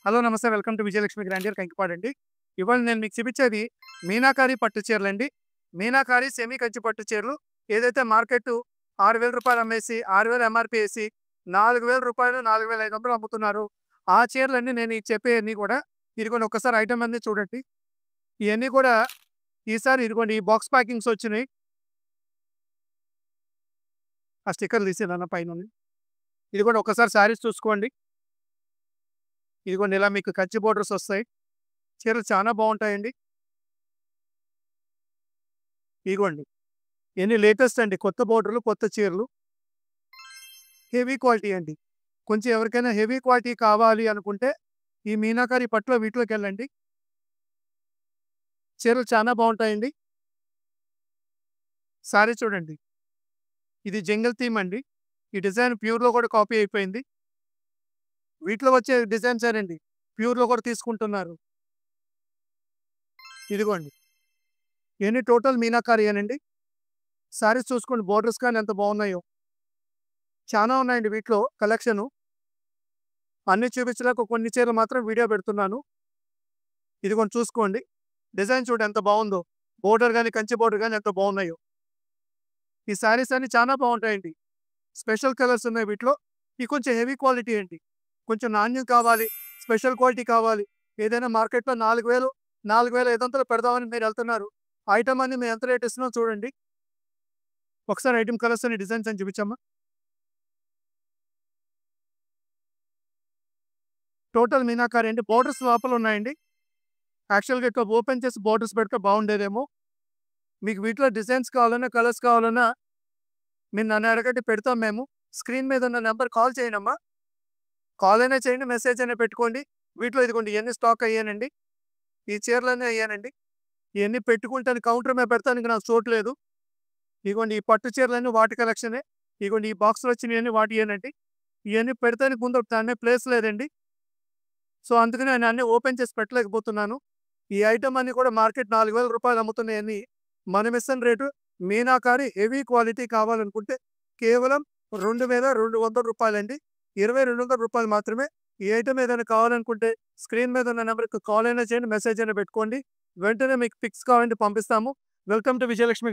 Hello నమస్తే welcome to Vijayalakshmi grandeur Kankipadu అండి. ఇవాళ నేను మీకు చూపించేది మీనాకారి పట్టు చీరలండి. మీనాకారి సెమీ కంచి పట్టు చీరలు ఏదైతే మార్కెట్ రూ. 6,000 అమ్మేసి 6,000 ఎంఆర్పీ వేసి రూ. 4,000 4,500 అమ్ముతున్నారు. ఆ చీరలన్నీ నేను ఈ చెప్పేవన్నీ కూడా ఇదిగోండి ఒక్కసారి ఐటమ్ అన్నీ చూడండి. ఇవన్నీ కూడా ఈసారి ఇదిగోండి ఈ బాక్స్ ప్యాకింగ్స్ వచ్చినాయి. ఆ స్టిక్కర్లు తీసేదన్న పైన ఇది కూడా ఒక్కసారి శారీస్ చూసుకోండి. ఇదిగోండి ఇలా మీకు కంచి బోర్డర్స్ వస్తాయి. చీరలు చాలా బాగుంటాయండి. ఇదిగోండి ఎన్ని లేటెస్ట్ అండి, కొత్త బోర్డర్లు కొత్త చీరలు, హెవీ క్వాలిటీ అండి. కొంచెం ఎవరికైనా హెవీ క్వాలిటీ కావాలి అనుకుంటే ఈ మీనాకారి పట్టులో వీటిలోకి వెళ్ళండి. చీరలు చాలా బాగుంటాయండి. సారీ చూడండి, ఇది జంగల్ థీమ్ అండి. ఈ డిజైన్ ప్యూర్లో కూడా కాపీ అయిపోయింది. వీటిలో వచ్చే డిజైన్స్ అండి ప్యూర్లో కూడా తీసుకుంటున్నారు. ఇదిగోండి ఇవన్నీ టోటల్ మీనాకారి అనండి. సారీస్ చూసుకోండి, బోర్డర్స్ కానీ ఎంత బాగున్నాయో. చాలా ఉన్నాయండి వీటిలో కలెక్షను. అన్ని చూపించలేక కొన్ని చీరలు మాత్రం వీడియో పెడుతున్నాను. ఇదిగోండి చూసుకోండి, డిజైన్ చూడండి ఎంత బాగుందో. బోర్డర్ కానీ కంచి బోర్డర్ కానీ ఎంత బాగున్నాయో. ఈ శారీస్ అన్ని చాలా బాగుంటాయండి. స్పెషల్ కలర్స్ ఉన్నాయి వీటిలో. ఇవి కొంచెం హెవీ క్వాలిటీ అండి. కొంచెం నాణ్యం కావాలి, స్పెషల్ క్వాలిటీ కావాలి, ఏదైనా మార్కెట్లో 4,000 4,500 పెడదామని మీరు వెళ్తున్నారు. ఐటమ్ అన్ని మేము ఎంత రేట్ ఇస్తున్నాం చూడండి. ఒకసారి ఐటమ్ కలర్స్ అని డిజైన్స్ అని చూపించమ్మా. టోటల్ మీనాకారి అండి. బోర్డర్స్ లోపల ఉన్నాయండి. యాక్చువల్గా ఇట్లా ఓపెన్ చేసి బోర్డర్స్ పెడితే బాగుండేదేమో. మీకు వీటిలో డిజైన్స్ కావాలన్నా కలర్స్ కావాలన్నా మీరు నన్ను అడగండి, పెడతాం మేము. స్క్రీన్ మీద ఉన్న నెంబర్ కాల్ చేయనమ్మా. కాల్ అయినా చేయండి, మెసేజ్ అయినా పెట్టుకోండి. వీటిలో ఇదిగోండి ఇవన్నీ స్టాక్ అయ్యానండి. ఈ చీరలన్నీ అయ్యానండి. ఇవన్నీ పెట్టుకుంటాను, కౌంటర్ మీద పెడతానికి నాకు చోటు లేదు. ఇదిగోండి ఈ పట్టు చీరలన్నీ వాటి కలెక్షనే. ఇదిగోండి ఈ బాక్స్లో వచ్చినవన్నీ వాటియేనండి. ఇవన్నీ పెడతానికి ముందు దాని మీద ప్లేస్ లేదండి. సో అందుకని నేను అన్నీ ఓపెన్ చేసి పెట్టలేకపోతున్నాను. ఈ ఐటమ్ అన్నీ కూడా మార్కెట్ రూ. 4,000 అమ్ముతున్నాయని మనం ఇస్తున్న రేటు మీనాకారి హెవీ క్వాలిటీ కావాలనుకుంటే కేవలం రూ. 2,200 అండి. రూ. 2,200 మాత్రమే. ఈ ఐటమ్ ఏదైనా కావాలనుకుంటే స్క్రీన్ మీద ఉన్న నెంబర్కి కాల్ అయినా చేయండి, మెసేజ్ అయినా పెట్టుకోండి. వెంటనే మీకు పిక్స్ కావాలంటే పంపిస్తాము. Welcome to Vijayalakshmi.